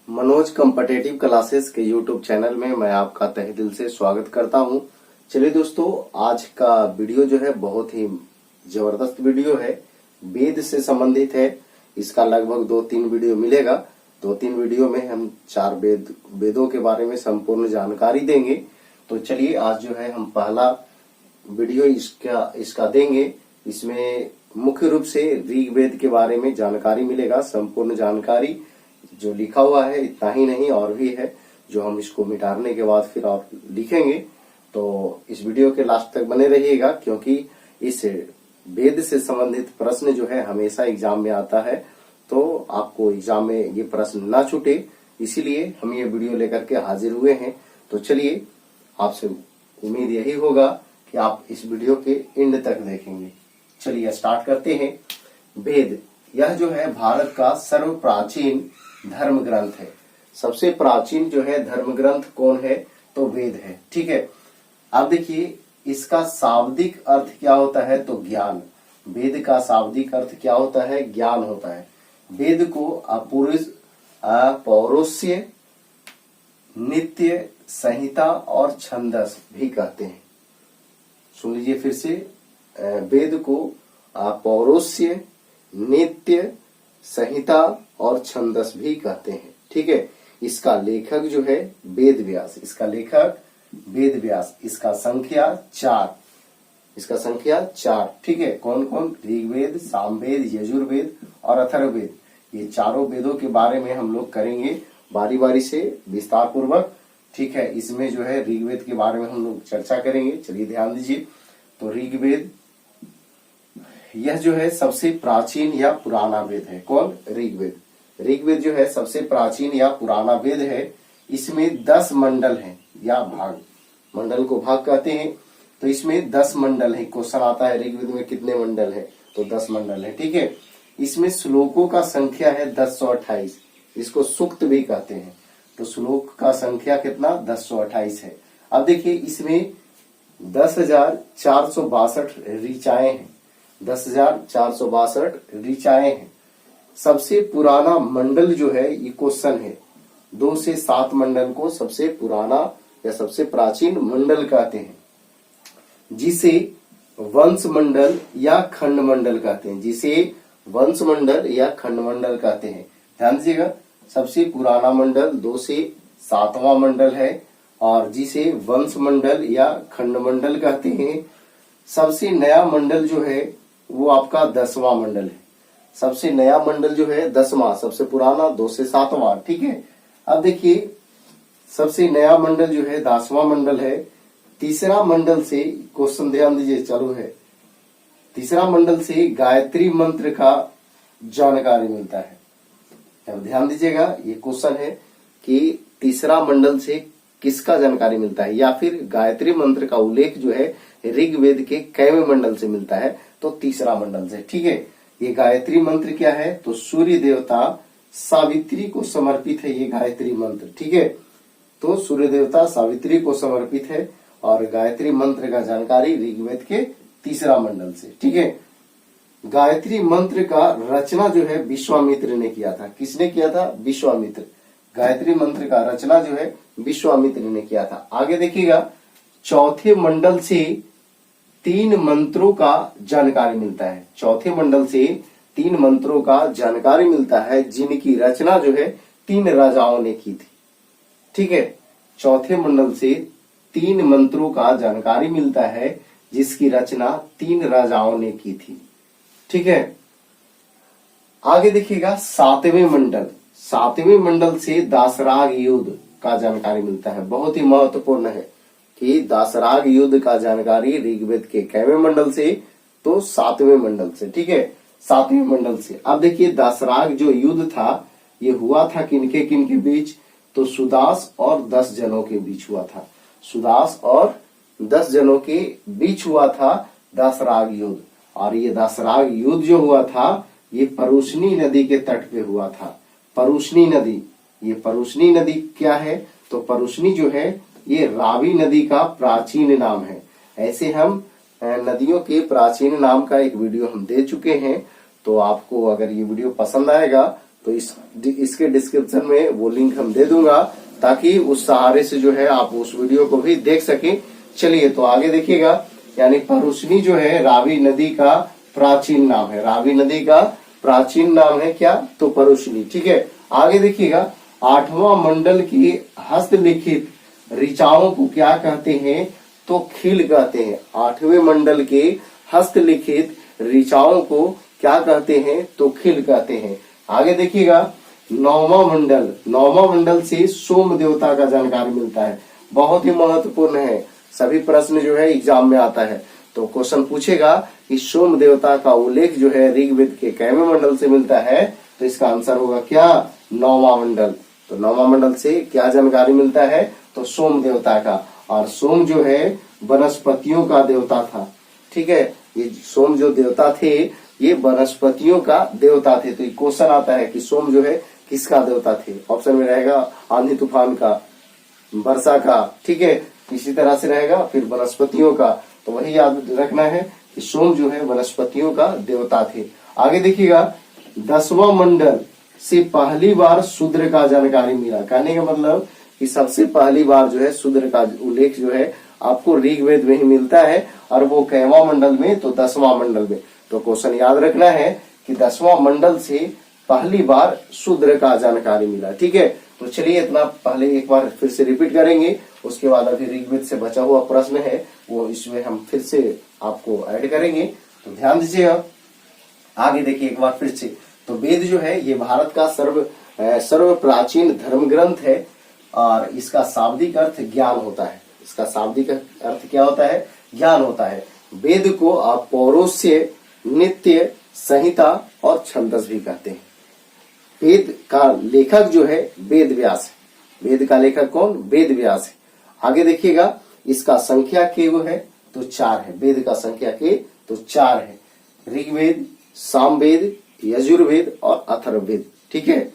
Manoj competitive classes के YouTube channel में मैं आपका तहे दिल से स्वागत करता हूं। चलिए दोस्तों, आज का वीडियो जो है बहुत ही जबरदस्त वीडियो है, वेद से संबंधित है। इसका लगभग 2-3 वीडियो मिलेगा। 2-3 वीडियो में हम 4 वेदों के बारे में संपूर्ण जानकारी देंगे। तो चलिए आज जो है हम पहला वीडियो इसका देंगे। इसमें मुख्य रूप से ऋग्वेद के बारे में जानकारी मिलेगा। संपूर्ण जानकारी जो लिखा हुआ है इतना ही नहीं और भी है, जो हम इसको मिटाने के बाद फिर और लिखेंगे। तो इस वीडियो के लास्ट तक बने रहिएगा, क्योंकि इस वेद से संबंधित प्रश्न जो है हमेशा एग्जाम में आता है। तो आपको एग्जाम में ये प्रश्न ना छूटे, इसीलिए हम ये वीडियो लेकर के हाजिर हुए हैं। तो चलिए, आपसे उम्मीद यही होगा कि आप इस वीडियो के एंड तक देखेंगे। चलिए स्टार्ट करते हैं। वेद, यह जो है भारत का सर्व प्राचीन धर्म ग्रंथ है। सबसे प्राचीन जो है धर्म ग्रंथ कौन है? तो वेद है। ठीक है, अब देखिए इसका शाब्दिक अर्थ क्या होता है? तो ज्ञान। वेद का शाब्दिक अर्थ क्या होता है? ज्ञान होता है। वेद को पौरुषीय, नित्य, संहिता और छंदस भी कहते हैं। सुन लीजिए फिर से, वेद को पौरुषीय, नित्य, संहिता और छंदस भी कहते हैं। ठीक है, इसका लेखक जो है वेद व्यास। इसका लेखक वेद व्यास। इसका संख्या 4। इसका संख्या 4। ठीक है, कौन कौन? ऋग्वेद, सामवेद, यजुर्वेद और अथर्ववेद। ये चारों वेदों के बारे में हम लोग करेंगे बारी बारी से विस्तार पूर्वक। ठीक है, इसमें जो है ऋग्वेद के बारे में हम लोग चर्चा करेंगे। चलिए ध्यान दीजिए। तो ऋग्वेद, यह जो है सबसे प्राचीन या पुराना वेद है। कौन? ऋग्वेद। ऋग्वेद जो है सबसे प्राचीन या पुराना वेद है। इसमें 10 मंडल हैं या भाग। मंडल को भाग कहते हैं। तो इसमें 10 मंडल है। क्वेश्चन आता है ऋग्वेद में कितने मंडल है? तो 10 मंडल है। ठीक है, इसमें श्लोकों का संख्या है 1028। इसको सूक्त भी कहते हैं। तो श्लोक का संख्या कितना? 1028 है। अब देखिए इसमें 10,462 ऋचाएं हैं। 10,462 ऋचाएं हैं। सबसे पुराना मंडल जो है, ये क्वेश्चन है, 2 से 7 मंडल को सबसे पुराना या सबसे प्राचीन मंडल कहते हैं, जिसे वंश मंडल या खंड मंडल कहते हैं। जिसे वंश मंडल या खंड मंडल कहते हैं। ध्यान दीजिएगा, सबसे पुराना मंडल 2 से 7वां मंडल है और जिसे वंश मंडल या खंड मंडल कहते हैं। सबसे नया मंडल जो है वो आपका 10वां मंडल है। सबसे नया मंडल जो है 10वां, सबसे पुराना 2 से 7वां। ठीक है, अब देखिए सबसे नया मंडल जो है 10वां मंडल है। तीसरा मंडल से, क्वेश्चन ध्यान दीजिए चालू है, तीसरा मंडल से गायत्री मंत्र का जानकारी मिलता है। अब ध्यान दीजिएगा, ये क्वेश्चन है कि तीसरा मंडल से किसका जानकारी मिलता है, या फिर गायत्री मंत्र का उल्लेख जो है ऋग्वेद के कैवें मंडल से मिलता है? तो तीसरा मंडल से। ठीक है, ये गायत्री मंत्र क्या है? तो सूर्य देवता सावित्री को समर्पित है ये गायत्री मंत्र। ठीक है, तो सूर्य देवता सावित्री को समर्पित है और गायत्री मंत्र का जानकारी ऋग्वेद के तीसरा मंडल से। ठीक है, गायत्री मंत्र का रचना जो है विश्वामित्र ने किया था। किसने किया था? विश्वामित्र। गायत्री मंत्र का रचना जो है विश्वामित्र ने किया था। आगे देखिएगा, चौथे मंडल से 3 मंत्रों का जानकारी मिलता है। चौथे मंडल से 3 मंत्रों का जानकारी मिलता है, जिनकी रचना जो है 3 राजाओं ने की थी। ठीक है, चौथे मंडल से 3 मंत्रों का जानकारी मिलता है, जिसकी रचना 3 राजाओं ने की थी। ठीक है, आगे देखिएगा 7वें मंडल। 7वें मंडल से दासराग युद्ध का जानकारी मिलता है। बहुत ही महत्वपूर्ण है कि दासराग युद्ध का जानकारी ऋग्वेद के कैवें मंडल से? तो 7वें मंडल से। ठीक है, 7वें मंडल से। अब देखिए दासराग जो युद्ध था, ये हुआ था किनके किनके बीच? तो सुदास और 10 जनों के बीच हुआ था। सुदास और 10 जनों के बीच हुआ था दासराग युद्ध। और ये दासराग युद्ध जो हुआ था, ये परुष्णी नदी के तट पे हुआ था। परुष्णी नदी, ये परुष्णी नदी क्या है? तो परुष्णी जो है ये रावी नदी का प्राचीन नाम है। ऐसे हम नदियों के प्राचीन नाम का एक वीडियो हम दे चुके हैं। तो आपको अगर ये वीडियो पसंद आएगा तो इसके डिस्क्रिप्शन में वो लिंक हम दे दूंगा, ताकि उस सहारे से जो है आप उस वीडियो को भी देख सकें। चलिए तो आगे देखिएगा, यानी परुशनी जो है रावी नदी का प्राचीन नाम है। रावी नदी का प्राचीन नाम है क्या? तो परुशनी। ठीक है, आगे देखिएगा, आठवां मंडल की हस्तलिखित ऋचाओं को क्या कहते हैं? तो खिल कहते हैं। आठवें मंडल के हस्तलिखित ऋचाओं को क्या कहते हैं? तो खिल कहते हैं। आगे देखिएगा, नौवां मंडल से सोम देवता का जानकारी मिलता है। बहुत ही महत्वपूर्ण है, सभी प्रश्न जो है एग्जाम में आता है। तो क्वेश्चन पूछेगा कि सोम देवता का उल्लेख जो है ऋग्वेद के कैवें मंडल से मिलता है? तो इसका आंसर होगा क्या? नौवां मंडल। तो नौवां मंडल से क्या जानकारी मिलता है? तो सोम देवता का। और सोम जो है वनस्पतियों का देवता था। ठीक है, ये सोम जो देवता थे ये वनस्पतियों का देवता थे। तो ये क्वेश्चन आता है कि सोम जो है किसका देवता थे? ऑप्शन में रहेगा आंधी तूफान का, वर्षा का। ठीक है, इसी तरह से रहेगा फिर वनस्पतियों का। तो वही याद रखना है कि सोम जो है वनस्पतियों का देवता थे। आगे देखिएगा, 10वां मंडल से पहली बार शूद्र का जानकारी मिला। कहने का मतलब कि सबसे पहली बार जो है शूद्र का उल्लेख जो है आपको ऋग्वेद में ही मिलता है, और वो कैवां मंडल में? तो 10वां मंडल में। तो क्वेश्चन याद रखना है कि 10वां मंडल से पहली बार शूद्र का जानकारी मिला। ठीक है, तो चलिए इतना पहले एक बार फिर से रिपीट करेंगे, उसके बाद अभी ऋग्वेद से बचा हुआ प्रश्न है वो इसमें हम फिर से आपको ऐड करेंगे। तो ध्यान दीजिएगा, आगे देखिए एक बार फिर से। तो वेद जो है ये भारत का सर्व प्राचीन धर्म ग्रंथ है, और इसका शाब्दिक अर्थ ज्ञान होता है। इसका शाब्दिक अर्थ क्या होता है? ज्ञान होता है। वेद को आप पौरुष्य, नित्य, संहिता और छंदस भी कहते हैं। वेद का लेखक जो है वेद व्यास है। वेद का लेखक कौन? वेद व्यास है। आगे देखिएगा, इसका संख्या के वो है तो 4 है। वेद का संख्या के तो 4 है। ऋग्वेद, सामवेद, यजुर्वेद और अथर्ववेद। ठीक है,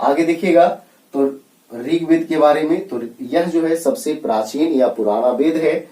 आगे देखिएगा, तो ऋग्वेद के बारे में, तो यह जो है सबसे प्राचीन या पुराना वेद है।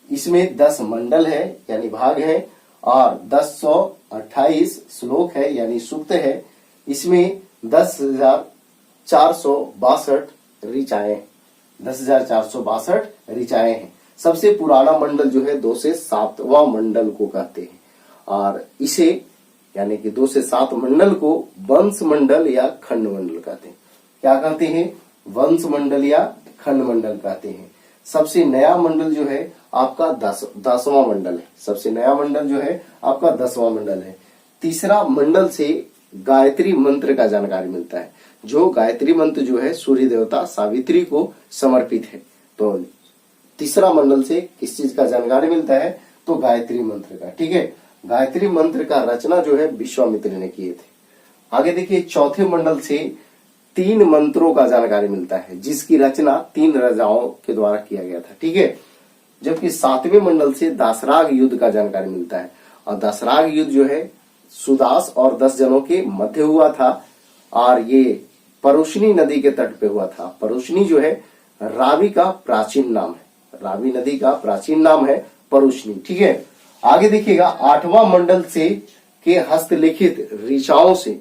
इसमें 10 मंडल है यानी भाग है, और 1028 श्लोक है यानी सूक्त है। इसमें 10,462 ऋचाएं, 10,462 ऋचाएं हैं। सबसे पुराना मंडल जो है 2 से 7वां मंडल को कहते हैं, और इसे यानी कि 2 से 7 मंडल को वंश मंडल या खंड मंडल कहते हैं। क्या कहते हैं? वंश मंडल या खंड मंडल कहते हैं। सबसे नया मंडल जो है आपका 10वां मंडल है। सबसे नया मंडल जो है आपका 10वां मंडल है। तीसरा मंडल से गायत्री मंत्र का जानकारी मिलता है। जो गायत्री मंत्र जो है सूर्य देवता सावित्री को समर्पित है। तो तीसरा मंडल से किस चीज का जानकारी मिलता है? तो गायत्री मंत्र का। ठीक है, गायत्री मंत्र का रचना जो है विश्वामित्र ने किए थे। आगे देखिए, चौथे मंडल से 3 मंत्रों का जानकारी मिलता है, जिसकी रचना 3 राजाओं के द्वारा किया गया था। ठीक है, जबकि 7वें मंडल से दासराग युद्ध का जानकारी मिलता है, और दासराग युद्ध जो है सुदास और 10 जनों के मध्य हुआ था, और ये परुशनी नदी के तट पे हुआ था। परुशनी जो है रावी का प्राचीन नाम है। रावी नदी का प्राचीन नाम है परुशनी। ठीक है, आगे देखिएगा, 8वां मंडल से के हस्तलिखित ऋचाओं से,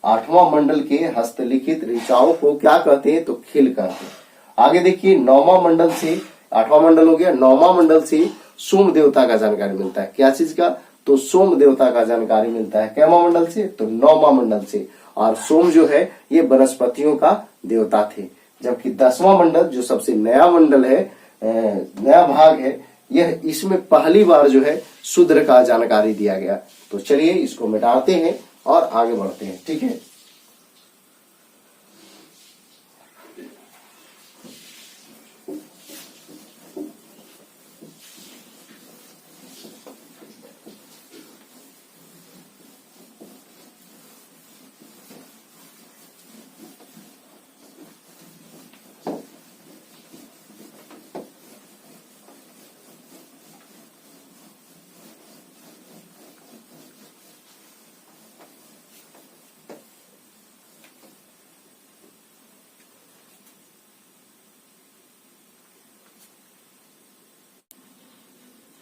8वां मंडल के हस्तलिखित ऋचाओं को क्या कहते हैं? तो खिल कहते हैं। आगे देखिए, 9वां मंडल से, 8वां मंडल हो गया, 9वां मंडल से सोम देवता का जानकारी मिलता है। क्या चीज का? तो सोम देवता का जानकारी मिलता है। कैवां मंडल से? तो 9वां मंडल से। और सोम जो है ये वनस्पतियों का देवता थे। जबकि 10वां मंडल जो सबसे नया मंडल है, नया भाग है, यह इसमें पहली बार जो है शूद्र का जानकारी दिया गया। तो चलिए इसको मिटाते हैं और आगे बढ़ते हैं। ठीक है,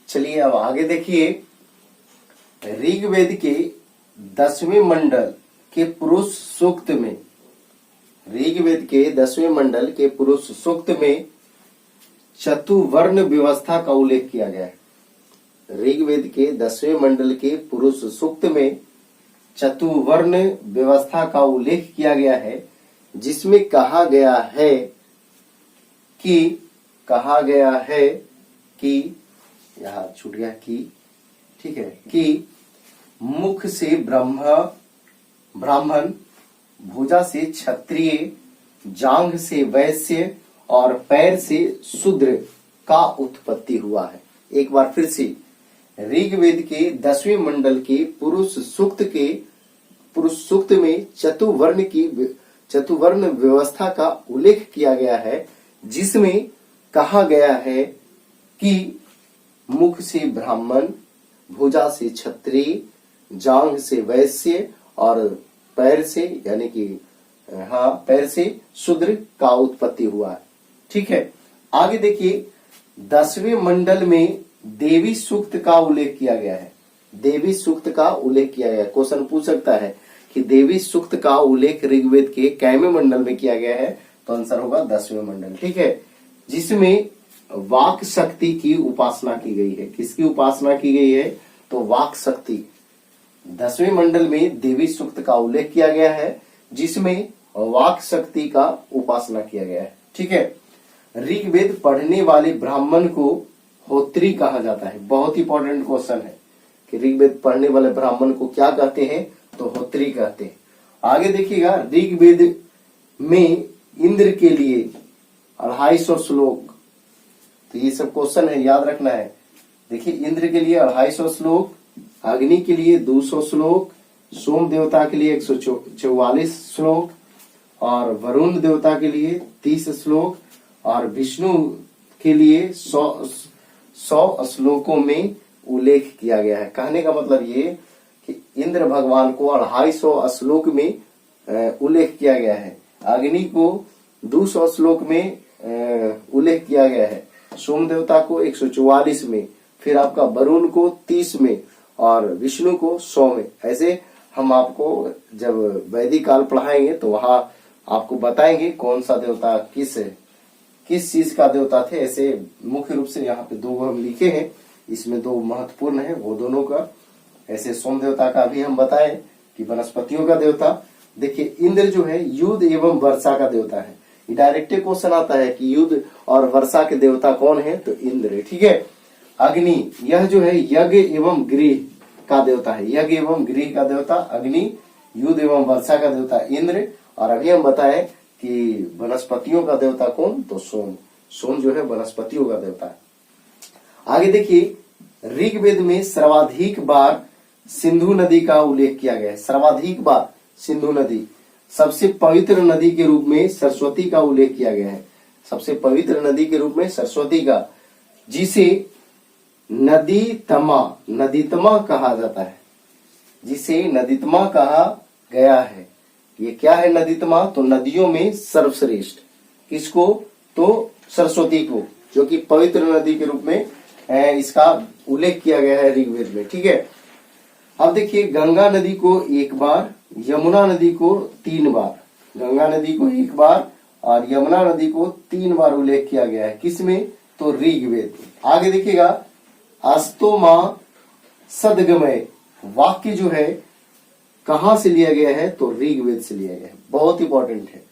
चलिए अब आगे देखिए, ऋग्वेद के 10वें मंडल के पुरुष सूक्त में, ऋग्वेद के 10वें मंडल के पुरुष सूक्त में चतुवर्ण व्यवस्था का उल्लेख किया गया है। ऋग्वेद के 10वें मंडल के पुरुष सूक्त में चतुवर्ण व्यवस्था का उल्लेख किया गया है, जिसमें कहा गया है कि यहाँ छूट गया कि, ठीक है, कि मुख से ब्राह्मण, भुजा से क्षत्रिय, जांघ से वैश्य और पैर से शूद्र का उत्पत्ति हुआ है। एक बार फिर से, ऋग्वेद के 10वें मंडल के पुरुष सूक्त में चतुवर्ण व्यवस्था का उल्लेख किया गया है, जिसमें कहा गया है कि मुख से ब्राह्मण, भुजा से क्षत्रिय, जांघ से वैश्य और पैर से, यानी कि पैर से शूद्र का उत्पत्ति हुआ है। ठीक है, आगे देखिए 10वें मंडल में देवी सूक्त का उल्लेख किया गया है। देवी सूक्त का उल्लेख किया गया है। क्वेश्चन पूछ सकता है कि देवी सूक्त का उल्लेख ऋग्वेद के कैवें मंडल में किया गया है, तो आंसर होगा 10वें मंडल। ठीक है, जिसमें वाक शक्ति की उपासना की गई है। किसकी उपासना की गई है? तो वाक शक्ति। 10वें मंडल में देवी सूक्त का उल्लेख किया गया है, जिसमें वाक शक्ति का उपासना किया गया है। ठीक है, ऋग्वेद पढ़ने वाले ब्राह्मण को होत्री कहा जाता है। बहुत इंपॉर्टेंट क्वेश्चन है कि ऋग्वेद पढ़ने वाले ब्राह्मण को क्या कहते हैं? तो होत्री कहते हैं। आगे देखिएगा, ऋग्वेद में इंद्र के लिए 250 श्लोक, तो ये सब क्वेश्चन है, याद रखना है। देखिए, इंद्र के लिए 250 श्लोक, अग्नि के लिए 200 श्लोक, सोम देवता के लिए 144 श्लोक और वरुण देवता के लिए 30 श्लोक और विष्णु के लिए 100 श्लोकों में उल्लेख किया गया है। कहने का मतलब ये कि इंद्र भगवान को 250 श्लोक में उल्लेख किया गया है, अग्नि को 200 श्लोक में उल्लेख किया गया है, सोम देवता को 144 में, फिर आपका वरुण को 30 में और विष्णु को 100 में। ऐसे हम आपको जब वैदिक काल पढ़ाएंगे तो वहां आपको बताएंगे कौन सा देवता किस चीज का देवता थे। ऐसे मुख्य रूप से यहाँ पे 2 हम लिखे हैं, इसमें 2 महत्वपूर्ण है, वो दोनों का। ऐसे सोम देवता का भी हम बताएं कि वनस्पतियों का देवता। देखिए, इंद्र जो है युद्ध एवं वर्षा का देवता है। डायरेक्ट क्वेश्चन आता है कि युद्ध और वर्षा के देवता कौन है? तो इंद्र है। ठीक है, अग्नि, यह जो है यज्ञ एवं गृह का देवता है। यज्ञ एवं गृह का देवता अग्नि, युद्ध एवं वर्षा का देवता इंद्र। और अभी हम बताएं कि वनस्पतियों का देवता कौन? तो सोम। सोम जो है वनस्पतियों का देवता है। आगे देखिए, ऋग्वेद में सर्वाधिक बार सिंधु नदी का उल्लेख किया गया है। सर्वाधिक बार सिंधु नदी। सबसे पवित्र नदी के रूप में सरस्वती का उल्लेख किया गया है। सबसे पवित्र नदी के रूप में सरस्वती का, जिसे नदीतमा कहा जाता है, जिसे नदीतमा कहा गया है। ये क्या है नदीतमा? तो नदियों में सर्वश्रेष्ठ। किसको? तो सरस्वती को, जो कि पवित्र नदी के रूप में इसका उल्लेख किया गया है ऋग्वेद में। ठीक है, अब देखिए, गंगा नदी को 1 बार, यमुना नदी को 3 बार। गंगा नदी को 1 बार और यमुना नदी को 3 बार उल्लेख किया गया है। किसमें? तो ऋग्वेद। आगे देखिएगा, अस्तो मां सदगमय वाक्य जो है कहां से लिया गया है? तो ऋग्वेद से लिया गया है। बहुत इंपॉर्टेंट है।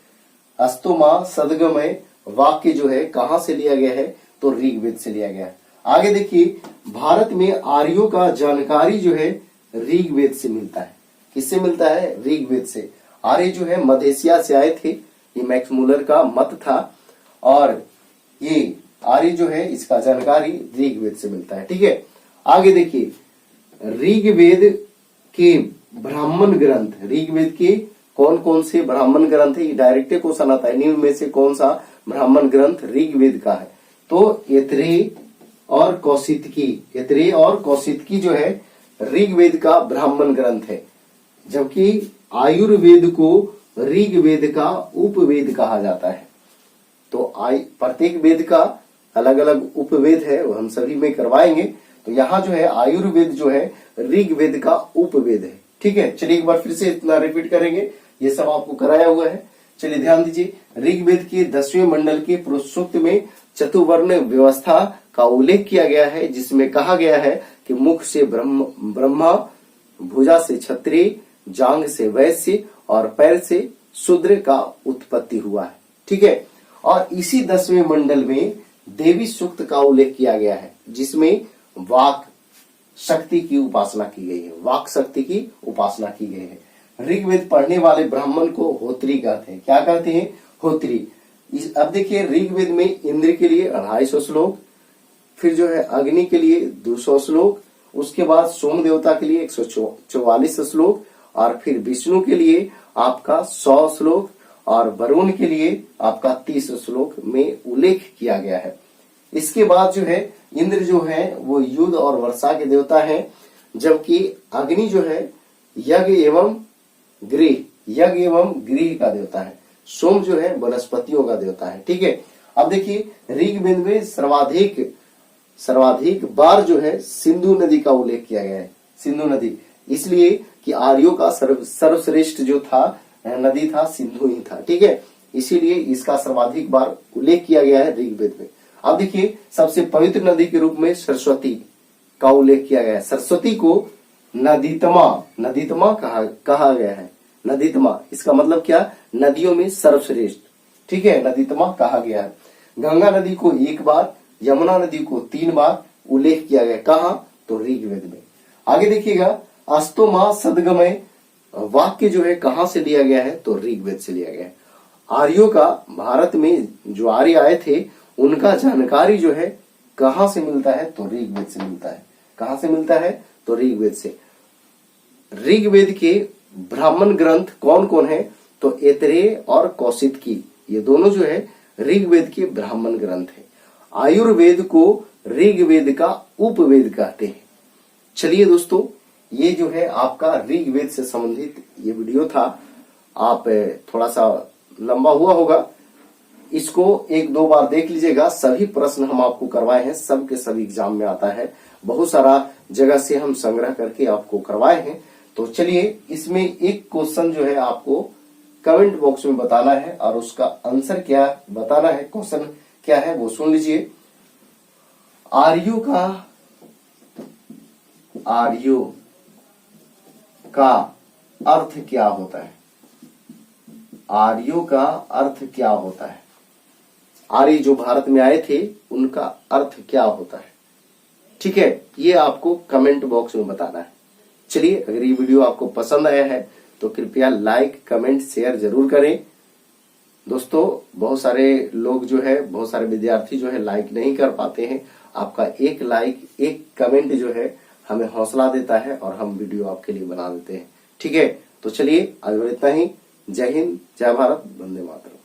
अस्तो मां सदगमय वाक्य जो है कहां से लिया गया है? तो ऋग्वेद से लिया गया है। आगे देखिए, भारत में आर्यों का जानकारी जो है ऋग्वेद से मिलता है। किससे मिलता है? ऋग्वेद से। आर्य जो है मध्य एशिया से आए थे, ये मैक्स मुलर का मत था, और ये आर्य जो है इसका जानकारी ऋग्वेद से मिलता है। ठीक है, आगे देखिए, ऋग्वेद के ब्राह्मण ग्रंथ, ऋग्वेद के कौन कौन से ब्राह्मण ग्रंथ है? ये डायरेक्ट क्वेश्चन आता है, निम्न में से कौन सा ब्राह्मण ग्रंथ ऋग्वेद का है? तो ऐत्रेय और कौशितकी जो है ऋग्वेद का ब्राह्मण ग्रंथ है, जबकि आयुर्वेद को ऋग्वेद का उपवेद कहा जाता है। तो प्रत्येक वेद का अलग अलग उपवेद है, वो हम सभी में करवाएंगे। तो यहाँ जो है आयुर्वेद जो है ऋग्वेद का उपवेद है। ठीक है, चलिए एक बार फिर से इतना रिपीट करेंगे, ये सब आपको कराया हुआ है। चलिए ध्यान दीजिए, ऋग्वेद के 10वें मंडल के पुरुष सूक्त में चतुर्वर्ण व्यवस्था का उल्लेख किया गया है, जिसमें कहा गया है कि मुख से ब्रह्मा, भुजा से क्षत्रिय, जांग से वैश्य और पैर से शूद्र का उत्पत्ति हुआ है। ठीक है, और इसी 10वें मंडल में देवी सूक्त का उल्लेख किया गया है, जिसमें वाक शक्ति की उपासना की गई है, वाक शक्ति की उपासना की गई है। ऋग्वेद पढ़ने वाले ब्राह्मण को होत्री कहते हैं। क्या कहते हैं? होत्री। अब देखिए, ऋग्वेद में इंद्र के लिए 250 श्लोक, फिर जो है अग्नि के लिए 200 श्लोक, उसके बाद सोम देवता के लिए 144 श्लोक, और फिर विष्णु के लिए आपका 100 श्लोक, और वरुण के लिए आपका 30 श्लोक में उल्लेख किया गया है। इसके बाद जो है इंद्र जो है वो युद्ध और वर्षा के देवता है, जबकि अग्नि जो है यज्ञ एवं गृह का देवता है। सोम जो है वनस्पतियों का देवता है। ठीक है, अब देखिए ऋग्वेद में सर्वाधिक बार जो है सिंधु नदी का उल्लेख किया गया है। सिंधु नदी इसलिए कि आर्यों का सर्वश्रेष्ठ जो था नदी था सिंधु ही था। ठीक है, इसीलिए इसका सर्वाधिक बार उल्लेख किया गया है ऋग्वेद में। अब देखिए, सबसे पवित्र नदी के रूप में सरस्वती का उल्लेख किया गया है। सरस्वती को नदीतमा कहा गया है। नदीतमा इसका मतलब क्या? नदियों में सर्वश्रेष्ठ। ठीक है, नदीतमा कहा गया है। गंगा नदी को 1 बार, यमुना नदी को 3 बार उल्लेख किया गया। कहा? तो ऋग्वेद में। आगे देखिएगा, अस्तो मा सदगमय वाक्य जो है कहां से लिया गया है? तो ऋग्वेद से लिया गया है। आर्यों का भारत में जो आर्य आए थे उनका जानकारी जो है कहां से मिलता है? तो ऋग्वेद से मिलता है। कहां से मिलता है? तो ऋग्वेद से। ऋग्वेद के ब्राह्मण ग्रंथ कौन कौन है? तो ऐतरेय और कौशिकी, ये दोनों जो है ऋग्वेद के ब्राह्मण ग्रंथ है। आयुर्वेद को ऋग्वेद का उपवेद कहते हैं। चलिए दोस्तों, ये जो है आपका ऋग्वेद से संबंधित ये वीडियो था। आप थोड़ा सा लंबा हुआ होगा, इसको 1-2 बार देख लीजिएगा। सभी प्रश्न हम आपको करवाए हैं, सब के सभी एग्जाम में आता है। बहुत सारा जगह से हम संग्रह करके आपको करवाए हैं। तो चलिए, इसमें एक क्वेश्चन जो है आपको कमेंट बॉक्स में बताना है और उसका आंसर क्या बताना है। क्वेश्चन क्या है वो सुन लीजिए। आर्यों का अर्थ क्या होता है? आर्यों का अर्थ क्या होता है? आर्य जो भारत में आए थे उनका अर्थ क्या होता है? ठीक है, ये आपको कमेंट बॉक्स में बताना है। चलिए, अगर ये वीडियो आपको पसंद आया है तो कृपया लाइक, कमेंट, शेयर जरूर करें। दोस्तों, बहुत सारे लोग जो है, बहुत सारे विद्यार्थी जो है लाइक नहीं कर पाते हैं। आपका एक लाइक, एक कमेंट जो है हमें हौसला देता है और हम वीडियो आपके लिए बना देते हैं। ठीक है, तो चलिए आज इतना ही। जय हिंद, जय भारत, वंदे मातरम।